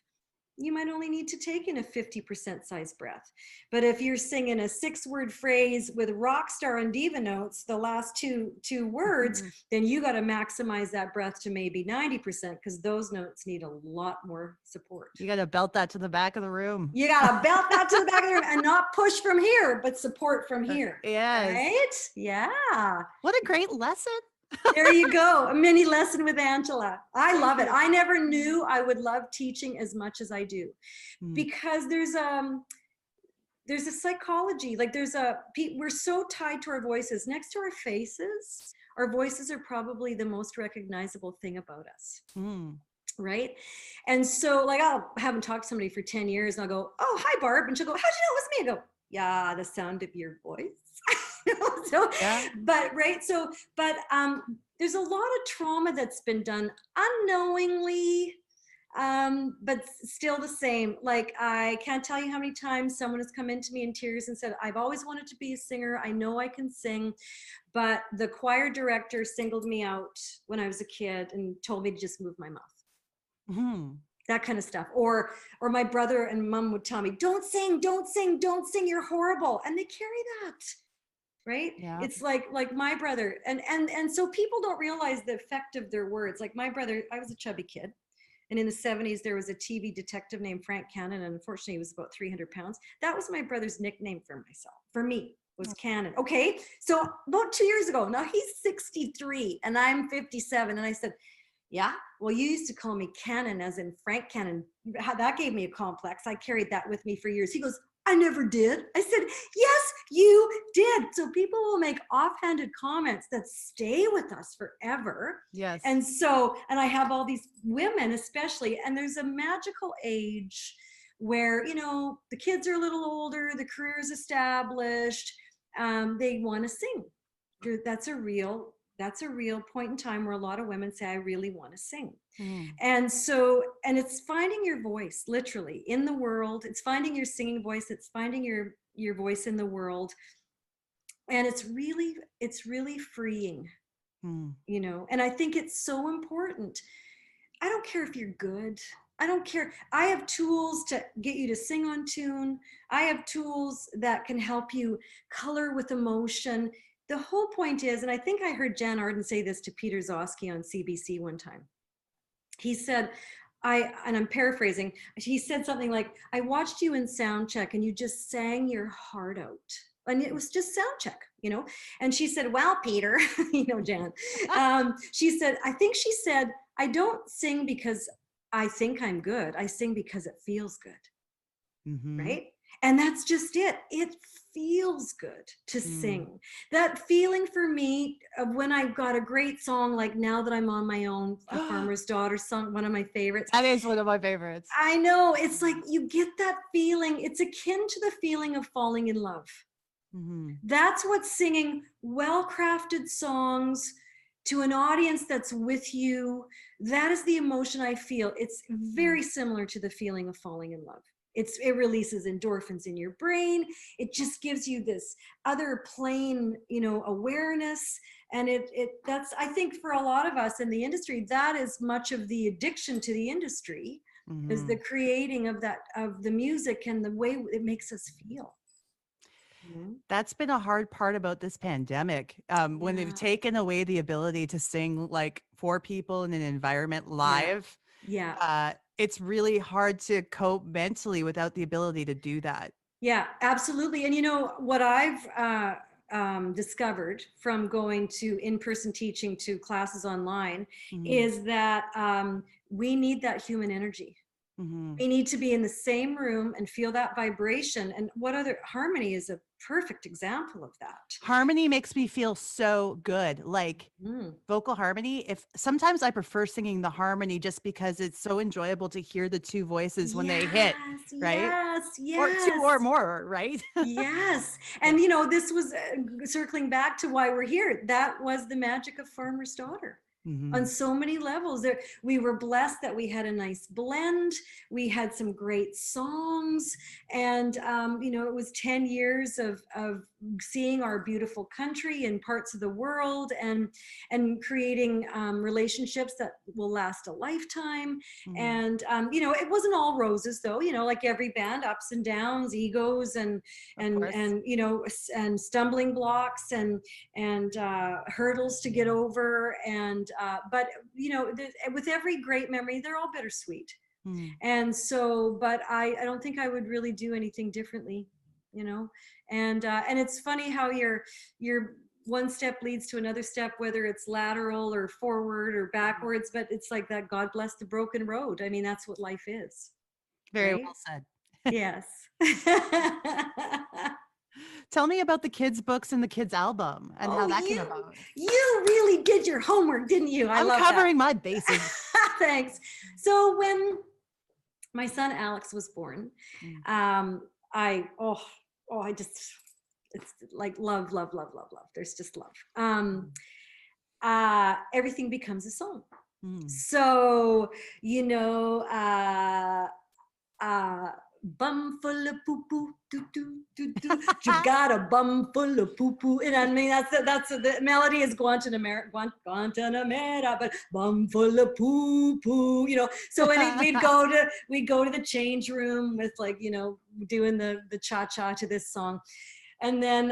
you might only need to take in a 50% size breath. But if you're singing a 6-word phrase with rock star and diva notes, the last two words, then you got to maximize that breath to maybe 90%, because those notes need a lot more support. You got to belt that to the back of the room. You got to belt that to the back of the room and not push from here, but support from here. Yes. Right? Yeah. What a great lesson. There you go. A mini lesson with Angela. I love it. I never knew I would love teaching as much as I do, because there's a psychology, like we're so tied to our voices. Next to our faces, our voices are probably the most recognizable thing about us. Right? And so like I haven't talked to somebody for 10 years and I'll go, oh, hi, Barb. And she'll go, how'd you know it was me? I go, yeah, the sound of your voice. But there's a lot of trauma that's been done unknowingly, but still the same. Like, I can't tell you how many times someone has come into me in tears and said, I've always wanted to be a singer. I know I can sing, but the choir director singled me out when I was a kid and told me to just move my mouth. That kind of stuff. Or my brother and mom would tell me, don't sing, you're horrible. And they carry that. Right? Yeah. It's like my brother. And so people don't realize the effect of their words. Like my brother, I was a chubby kid. And in the 70s, there was a TV detective named Frank Cannon. And unfortunately, he was about 300 pounds. That was my brother's nickname for me, was Cannon. Okay. So about 2 years ago, now he's 63 and I'm 57. And I said, yeah, well, you used to call me Cannon, as in Frank Cannon. That gave me a complex. I carried that with me for years. He goes, I never did. I said, yes, you did. So people will make offhanded comments that stay with us forever. Yes. And I have all these women especially, and there's a magical age where, the kids are a little older, the career is established, they want to sing. That's a real point in time where a lot of women say, I really want to sing. And it's finding your voice, literally, in the world. It's finding your singing voice. It's finding your voice in the world. And it's really freeing, and I think it's so important. I don't care if you're good. I don't care. I have tools to get you to sing on tune. I have tools that can help you color with emotion. The whole point is, and I think I heard Jan Arden say this to Peter Zosky on CBC one time. He said, and I'm paraphrasing, he said something like, I watched you in sound check and you just sang your heart out. And it was just sound check, And she said, well, Peter, Jan, she said, I don't sing because I think I'm good. I sing because it feels good. Mm-hmm. right? And that's just it. It feels good to Mm. sing. That feeling for me of when I've got a great song, like Now That I'm on My Own, a farmer's daughter song, one of my favorites. That is one of my favorites. I know, it's like you get that feeling. It's akin to the feeling of falling in love. Mm-hmm. That's what singing well-crafted songs to an audience that's with you, that is the emotion I feel. It's very similar to the feeling of falling in love. It releases endorphins in your brain. It just gives you this other plane, awareness. And that's, I think, for a lot of us in the industry, that is much of the addiction to the industry, is Mm-hmm. the creating of the music and the way it makes us feel. That's been a hard part about this pandemic. When they've Yeah, taken away the ability to sing like for people in an environment yeah, live, yeah. it's really hard to cope mentally without the ability to do that. Yeah, absolutely. And what I've discovered from going to in-person teaching to classes online Mm-hmm. is that we need that human energy. Mm-hmm. We need to be in the same room and feel that vibration. And what other harmony is a perfect example of that. Harmony makes me feel so good. Like Mm. vocal harmony, if sometimes I prefer singing the harmony just because it's so enjoyable to hear the two voices when they hit, Yes, right? yes, Or two or yes. more, right? Yes. Yeah. And this was circling back to why we're here. That was the magic of Farmer's Daughter. On Mm-hmm. so many levels, we were blessed that we had a nice blend. We had some great songs, and it was 10 years of seeing our beautiful country in parts of the world, and creating relationships that will last a lifetime. Mm-hmm. And it wasn't all roses, though. Like every band, ups and downs, egos, and Of course. and stumbling blocks, and hurdles to get over. And but with every great memory, they're all bittersweet. Mm. And so, but I don't think I would really do anything differently. And it's funny how your one step leads to another step, whether it's lateral or forward or backwards. But it's like that, God bless the broken road. I mean, that's what life is, Very right? well said. Yes. Tell me about the kids' books and the kids' album and how Oh, that came you about. you really did your homework, didn't you? I I'm love that. covering my bases. Thanks. So when my son Alex was born, Mm. I I just, it's like love, love, love, love, love. There's just love. Everything becomes a song. Mm. So you know, uh, bum full of poo poo, doo doo doo doo. You got a bum full of poo poo, and I mean the melody is Guantanamera, but bum full of poo poo. So we'd go to the change room with, like, doing the cha cha to this song. And then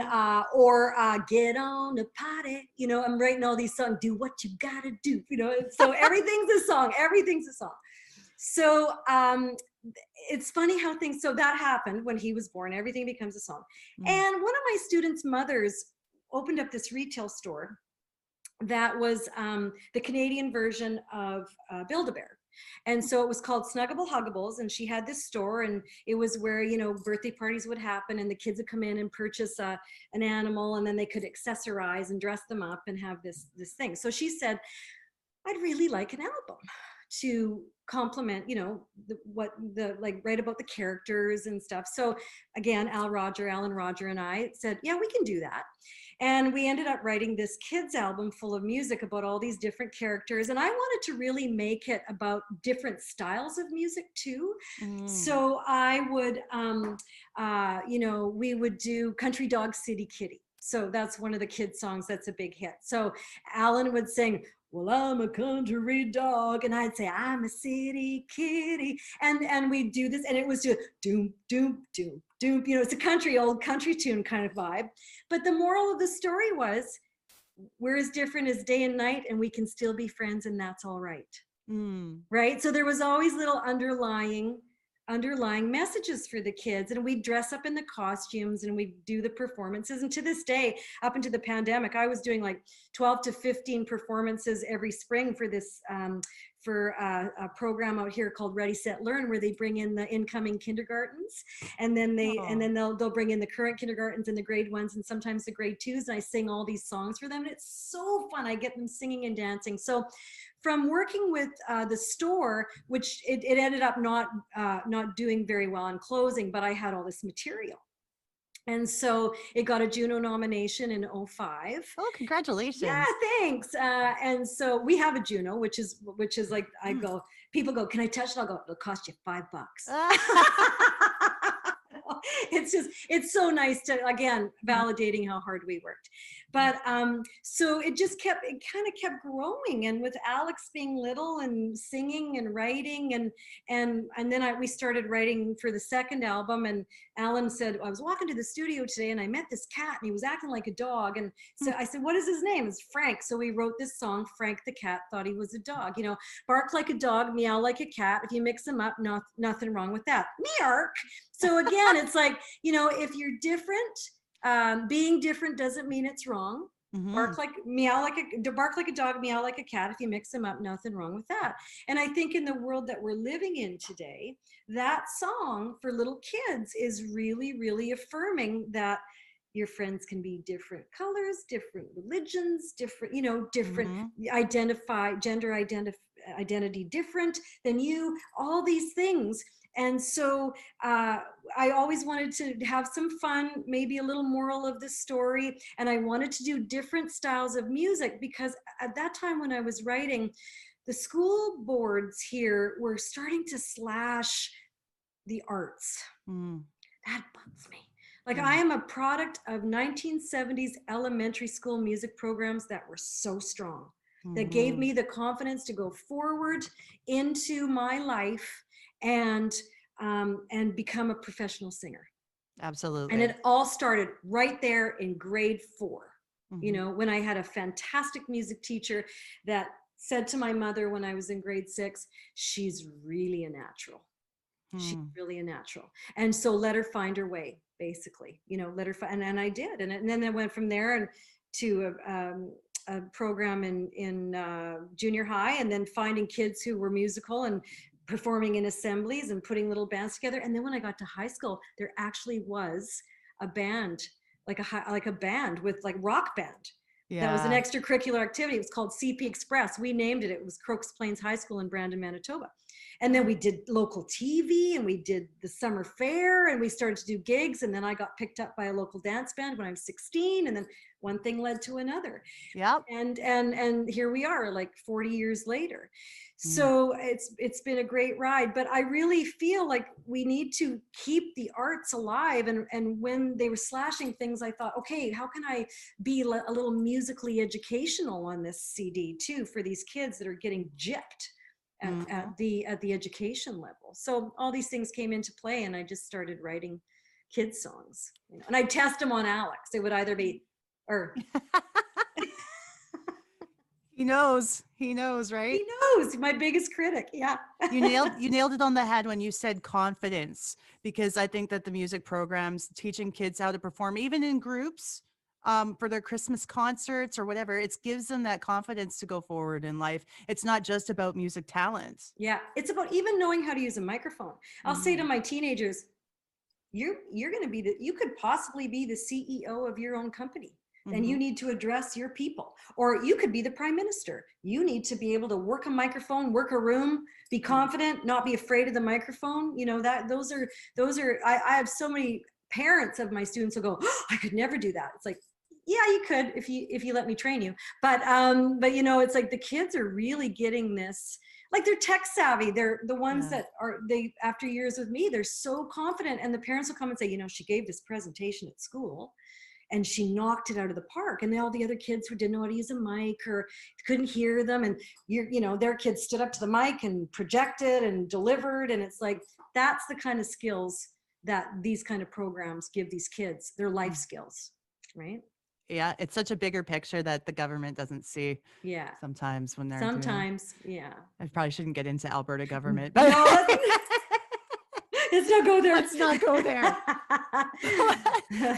or get on the party, I'm writing all these songs, do what you gotta do, so everything's a song, everything's a song. So it's funny how things, so that happened when he was born, everything becomes a song. Mm. And one of my students' mothers opened up this retail store that was the Canadian version of Build-A-Bear. And so it was called Snuggable Huggables, and she had this store, and it was where birthday parties would happen, and the kids would come in and purchase an animal, and then they could accessorize and dress them up and have this thing. So she said, I'd really like an album to complement, write about the characters and stuff. So again, Alan Roger and I said, yeah, we can do that. And we ended up writing this kids album full of music about all these different characters. And I wanted to really make it about different styles of music too. Mm. So I would, we would do Country Dog City Kitty. So that's one of the kids' songs that's a big hit. So Alan would sing, well, I'm a country dog, and I'd say, I'm a city kitty, and we'd do this, and it was just doom, doom, doom, doom. It's a old country tune kind of vibe. But the moral of the story was, we're as different as day and night, and we can still be friends, and that's all right. Mm. Right? So there was always little underlying messages for the kids, and we'd dress up in the costumes and we'd do the performances. And to this day, up into the pandemic, I was doing like 12 to 15 performances every spring for this for a program out here called Ready Set Learn, where they bring in the incoming kindergartens, and then they'll bring in the current kindergartens and the grade ones, and sometimes the grade twos, and I sing all these songs for them, and it's so fun. I get them singing and dancing. So from working with the store, which it ended up not doing very well and closing, but I had all this material. And so it got a Juno nomination in 2005. Oh, congratulations. Yeah, thanks. And so we have a Juno, which is like, people go, can I touch it? I'll go, it'll cost you $5. It's so nice to, again, validating how hard we worked. But so it kind of kept growing. And with Alex being little and singing and writing, and then we started writing for the second album. And Alan said, I was walking to the studio today and I met this cat and he was acting like a dog. And so I said, what is his name? It's Frank. So we wrote this song, Frank the cat thought he was a dog. You know, bark like a dog, meow like a cat. If you mix them up, nothing wrong with that. Meow. So again, it's like, you know, if you're different, being different doesn't mean it's wrong. Mm-hmm. Bark like a dog, meow like a cat. If you mix them up, nothing wrong with that. And I think in the world that we're living in today, that song for little kids is really, really affirming that your friends can be different colors, different religions, different, you know, different, mm-hmm. Gender identity different than you, all these things. And so I always wanted to have some fun, maybe a little moral of the story. And I wanted to do different styles of music because at that time when I was writing, the school boards here were starting to slash the arts. Mm. That bugs me. Like I am a product of 1970s elementary school music programs that were so strong, that gave me the confidence to go forward into my life and become a professional singer. Absolutely. And it all started right there in grade 4, you know, when I had a fantastic music teacher that said to my mother when I was in grade 6, she's really a natural. She's really a natural. And so let her find her way, basically, you know, let her find, and I did. And then I went from there and to a program in junior high, and then finding kids who were musical and performing in assemblies and putting little bands together. And then when I got to high school, there actually was a band, like a band with like rock band. Yeah. That was an extracurricular activity. It was called CP Express. We named it. It was Crokes Plains High School in Brandon, Manitoba. And then we did local TV and we did the summer fair and we started to do gigs. And then I got picked up by a local dance band when I was 16. And then one thing led to another. Yep. And here we are, like 40 years later. So it's been a great ride, but I really feel like we need to keep the arts alive. And when they were slashing things, I thought, okay, how can I be a little musically educational on this CD too, for these kids that are getting gypped at the education level. So all these things came into play and I just started writing kids songs, you know, and I'd test them on Alex. It would either be, or He knows, right? He knows, my biggest critic. Yeah. You nailed it on the head when you said confidence, because I think that the music programs teaching kids how to perform, even in groups, for their Christmas concerts or whatever, it gives them that confidence to go forward in life. It's not just about music talent. Yeah. It's about even knowing how to use a microphone. I'll say to my teenagers, you're going to be you could possibly be the CEO of your own company. And you need to address your people, or you could be the prime minister. You need to be able to work a microphone, work a room, be confident, not be afraid of the microphone. You know, those are, I have so many parents of my students who go, oh, I could never do that. It's like, yeah, you could, if you let me train you. But you know, it's like the kids are really getting this, like they're tech savvy. They're the ones that are, after years with me, they're so confident. And the parents will come and say, you know, she gave this presentation at school and she knocked it out of the park. And then all the other kids who didn't know how to use a mic or couldn't hear them, and you know, their kids stood up to the mic and projected and delivered. And it's like, that's the kind of skills that these kind of programs give these kids, their life skills, right? Yeah, it's such a bigger picture that the government doesn't see. Yeah. Sometimes when they're yeah. I probably shouldn't get into Alberta government, but no, let's not go there. Let's not go there.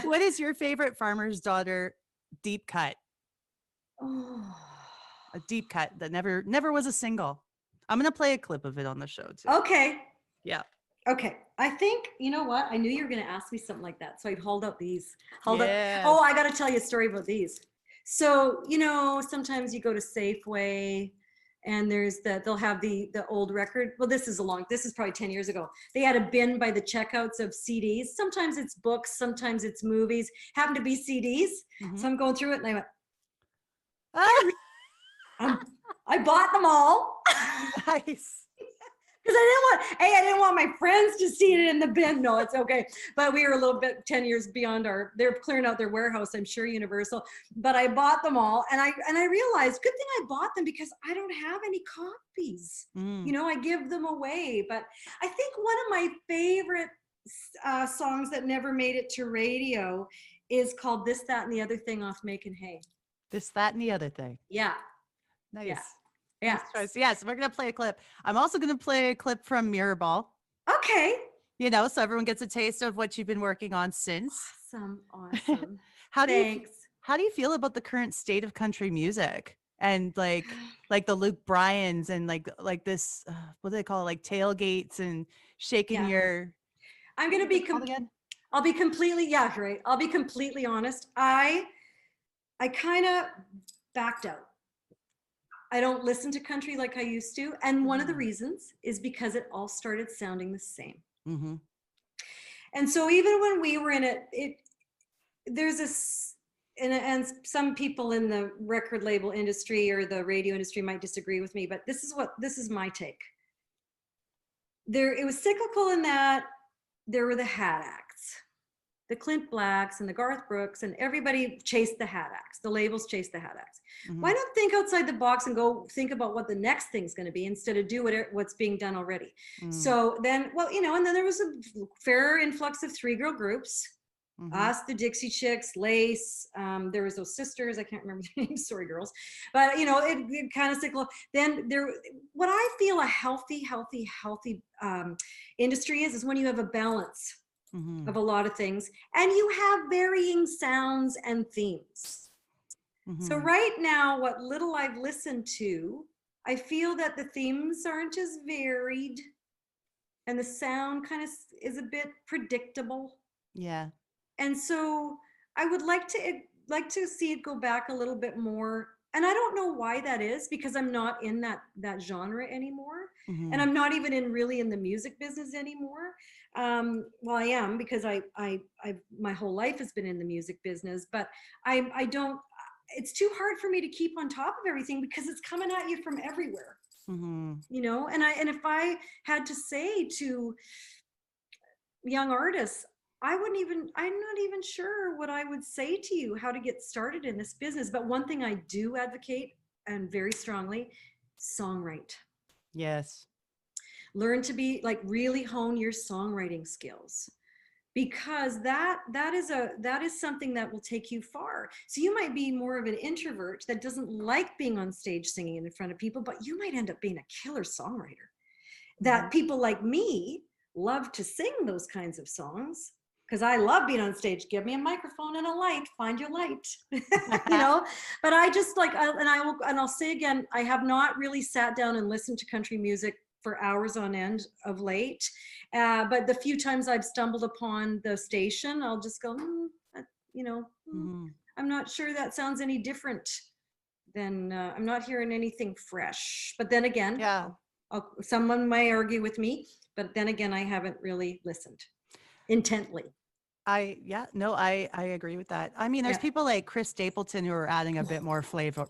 What is your favorite Farmer's Daughter deep cut? Oh. A deep cut that never was a single. I'm going to play a clip of it on the show too. Okay. Yeah. Okay. I think, you know what? I knew you were going to ask me something like that. So I hauled out these. Hold up. Yes. Oh, I got to tell you a story about these. So, sometimes you go to Safeway and they'll have the old record. Well, this is probably 10 years ago. They had a bin by the checkouts of CDs. Sometimes it's books, sometimes it's movies, happen to be CDs. Mhm. So I'm going through it and I went, Ah, I bought them all. nice. Because I didn't want my friends to see it in the bin. No, it's okay. But we were a little bit 10 years beyond they're clearing out their warehouse, I'm sure, Universal. But I bought them all. And I realized, good thing I bought them because I don't have any copies. I give them away. But I think one of my favorite songs that never made it to radio is called This, That, and the Other Thing off Making Hay. This, That, and the Other Thing. Yeah. Nice. Yeah. Nice choice. Yes, we're going to play a clip. I'm also going to play a clip from Mirrorball. Okay. So everyone gets a taste of what you've been working on since. Awesome. How Thanks. do you feel about the current state of country music and like the Luke Bryans and like this what do they call it, like tailgates and shaking your I'm going to be I'll be completely right. I'll be completely honest. I kind of backed out. I don't listen to country like I used to. And one of the reasons is because it all started sounding the same. Mm-hmm. And so even when we were in it, there's this, and some people in the record label industry or the radio industry might disagree with me, but this is my take. It was cyclical in that there were the hat acts, the Clint Blacks and the Garth Brooks, and everybody chased the hat acts. The labels chased the hat acts. Mm-hmm. Why not think outside the box and go think about what the next thing's going to be instead of do what's being done already? So then, and then there was a fair influx of 3-girl groups. Us, the Dixie Chicks, Lace. There was those sisters. I can't remember their names. Sorry, girls. But it kind of cyclical. Then what I feel a healthy industry is when you have a balance of a lot of things, and you have varying sounds and themes. So right now, what little I've listened to, I feel that the themes aren't as varied, and the sound kind of is a bit predictable. Yeah. And so I would like to see it go back a little bit more. And I don't know why that is, because I'm not in that genre anymore. And I'm not even really in the music business anymore. Well, I am, because I my whole life has been in the music business, but I don't, it's too hard for me to keep on top of everything because it's coming at you from everywhere. And if I had to say to young artists, I'm not even sure what I would say to you, how to get started in this business. But one thing I do advocate, and very strongly, songwrite. Yes. Learn to be really hone your songwriting skills, because that is something that will take you far. So you might be more of an introvert that doesn't like being on stage singing in front of people, but you might end up being a killer songwriter. That people like me love to sing those kinds of songs, because I love being on stage. Give me a microphone and a light, find your light. But I just I'll say again, I have not really sat down and listened to country music for hours on end of late. But the few times I've stumbled upon the station, I'll just go, I'm not sure that sounds any different than, I'm not hearing anything fresh. But then again, someone may argue with me, but then again, I haven't really listened intently. I agree with that. I mean, there's people like Chris Stapleton who are adding a bit more flavor.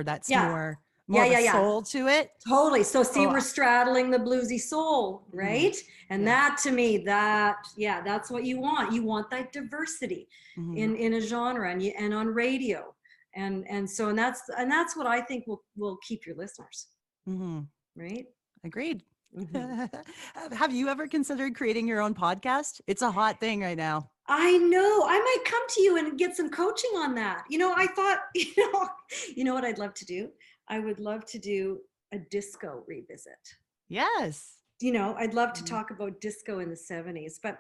That's more of a soul to it. Totally. So see, we're straddling the bluesy soul, right? And that, to me, that's what you want. You want that diversity in a genre and on radio. And that's what I think will keep your listeners. Right? Agreed. Have you ever considered creating your own podcast? It's a hot thing right now. I know. I might come to you and get some coaching on that. I thought, what I'd love to do? I would love to do a disco revisit. Yes. I'd love to talk about disco in the 70s, but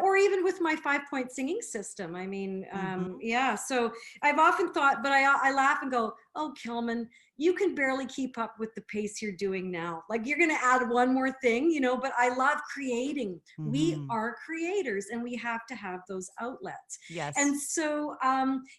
or even with my 5-point singing system. I mean, so I've often thought, but I laugh and go, oh, Kelman, you can barely keep up with the pace you're doing now. Like you're going to add one more thing, you know, but I love creating. We Hmm. are creators and we have to have those outlets. Yes. And so,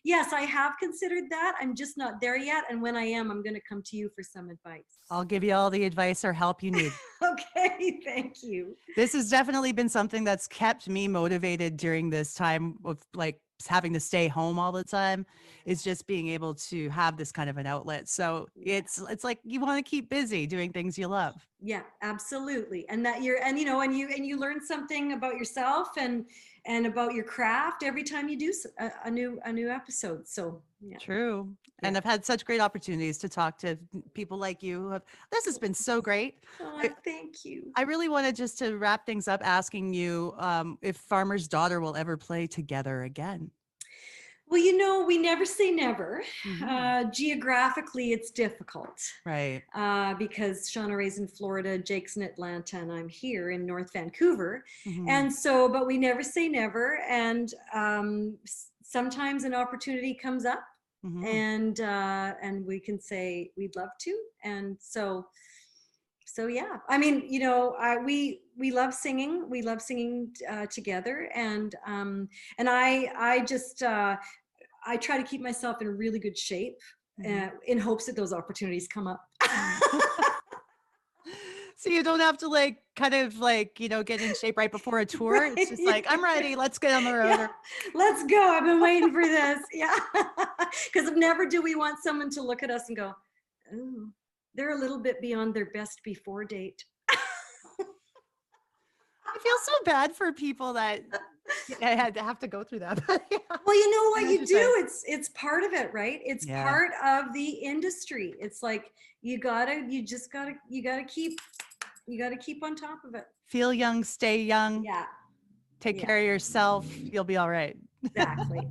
yes, I have considered that. I'm just not there yet. And when I am, I'm going to come to you for some advice. I'll give you all the advice or help you need. Okay, thank you. This has definitely been something that's kept me motivated during this time of like having to stay home all the time, is just being able to have this kind of an outlet. So Yeah. it's like you want to keep busy doing things you love. Yeah, absolutely. And that you're, and you know, and you learn something about yourself and about your craft every time you do a new episode. So yeah. True. Yeah. And I've had such great opportunities to talk to people like you. This has been so great. Oh, I, thank you. I really wanted just to wrap things up asking you if Farmer's Daughter will ever play together again. Well, you know, we never say never. Hmm. Geographically, it's difficult Right. because Shauna Ray's in Florida, Jake's in Atlanta, and I'm here in North Vancouver. Hmm. And so, but we never say never. And sometimes an opportunity comes up, Hmm. and we can say we'd love to. And so yeah, I mean, you know, we love singing. We love singing together, and I just I try to keep myself in really good shape Hmm. in hopes that those opportunities come up. So you don't have to like kind of like, get in shape right before a tour. It's just like, I'm Right. ready. Let's get on the road. Yeah, let's go. I've been waiting for this. Yeah, because never do we want someone to look at us and go, "Oh, they're a little bit beyond their best before date." I feel so bad for people that I had to have to go through that. But yeah, Well, you know I what know what you you're saying. do. It's part of it, right? It's Yeah. part of the industry. It's like you gotta keep on top of it. Feel young, stay young, Yeah, take yeah, care of yourself. You'll be all right. exactly.